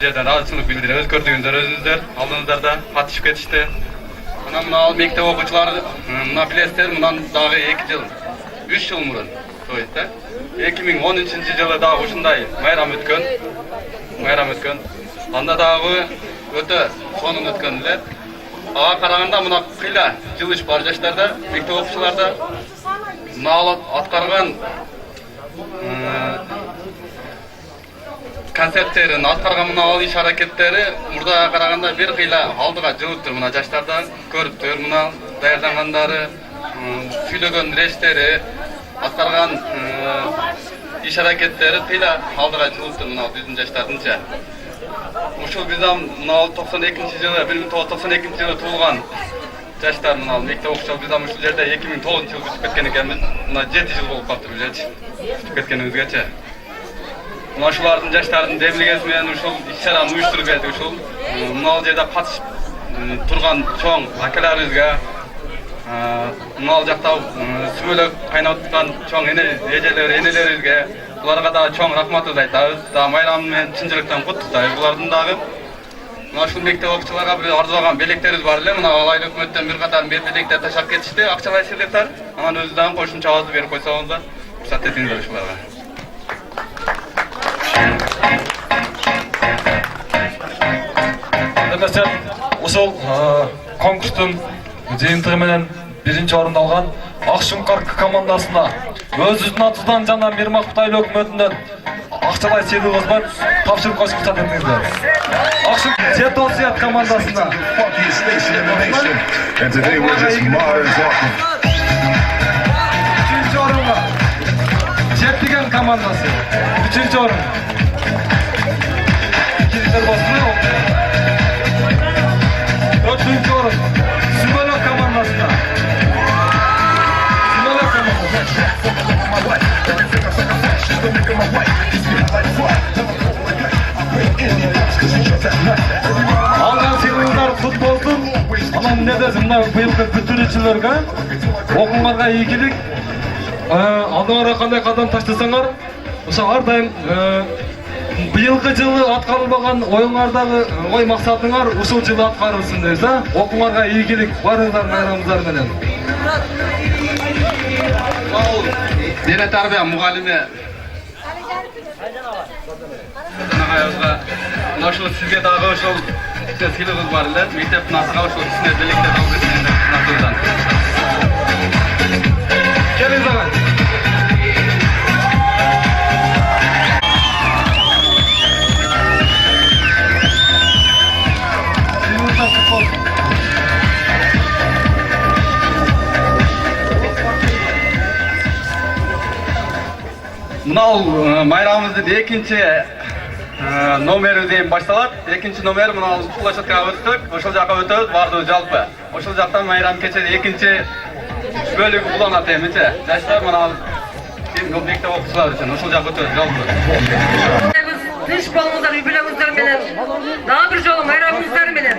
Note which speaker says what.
Speaker 1: Жерден азчылык билдиребиз, көрдүңүздөр өзүңүздөр, алдыңыздарда катышып кетишти. Мына мектеп окуучулары, мына билесиздер, мындан дагы 2 жыл, 3 жыл мурун, то есть 2013-жылы дагы ушундай майрам өткөн. Анда дагы өтө сонун өткөн эле. Ага караганда мына кыйла жылыш бар жаштарда, мектеп окуучуларда. Мына аткарган концептерин аткарган мына иш аракеттери мурдага караганда бир кыйла алдыга жылыптыр. Мына жаштардан көрүптүр, мына даярдангандары, сүйлөгөн рештери, аткарган иш аракеттери кыйла алдыга жылыптыр мына биздин жаштардынча. Ушул бизден мына 92-жылы 1992-жылы туулган жаштар мына мектеп окуучу бизден ушул жерде 2009-жылы бүтүп кеткен экенбиз. Мына 7 жыл болуп калыптыр билечи. Бүтүп кеткенибизгече. Мына ушулардын жаштардын демилгеси менен ушул иш-чараны уюштуруп берди. Ушул мына жерде катышып турган чоң акаларыбызга, мына жакта сүмөлөк кайнап аткан чоң эжелер, энелерибизге буларга да чоң рахматыбызды айтабыз. Да майрам менен чын жүрөктөн куттуктайбыз булардын дагы. Мына ушул мектеп окуучуларга бир арзуган белектерибиз бар эле. Мына алайын өкмөттөн бир катар белектер ташап кетишти, акчалай сыйлыктар. Анан өзү дагы кошумча абазды берип койсоңуздар, уруксат этиңиздер ушуларга.
Speaker 2: Arkadaşlar, ошол конкурстун жыйынтыгы менен биринчи орунду алган Акшумкар командасына өзүбүздүн атыбыздан жана Мирмакут айыл өкмөтүнөн акчалай сыйлыгыбыз бар. Тапшырып коюш уруксат этиңиздер. Акшумкар Жетосият командасына үчүнчү орунга Жетиген командасы 3-чү орун. İkinciler basmıyor. 4-cü orun. Sümölök komandasına. Sümölök komandası. Algan sыйлыктар futbolдун. Анан не десем, мына быйылкы бүтүрүүчүлөргө, окуңарга ийгилик. Алдыңарга кандай кадам таштасаңар, ошо ар дайым быйылкы жылы аткарылбаган оюңардагы ой максатыңар ушул жылы аткарылсын дейбиз, окуңарга ийгилик, барыңыздар майрамыңыздар менен.
Speaker 1: Дене тарбия мугалиме мына ушул сизге дагы ушул сыйлыгыбыз бар эле. Мектептин атына ушул сизге белектер алып кетиңиздер.
Speaker 2: Келиңиз агай.
Speaker 1: Мына майрамыбыздын экинчи номери дейм башталат. Экинчи номер мына площадкага өттүк. Ошол жака өтөбүз, бардыгы жалпы. Ошол жактан майрам кечеде экинчи бөлүгү уланат эмичи. Жаштар мына мектеп окуучулар үчүн ошол жака өтөбүз жалпы.
Speaker 3: Тынч болуңуздар, үй бүлөңүздөр менен, дагы бир жолу майрамыңыздар менен.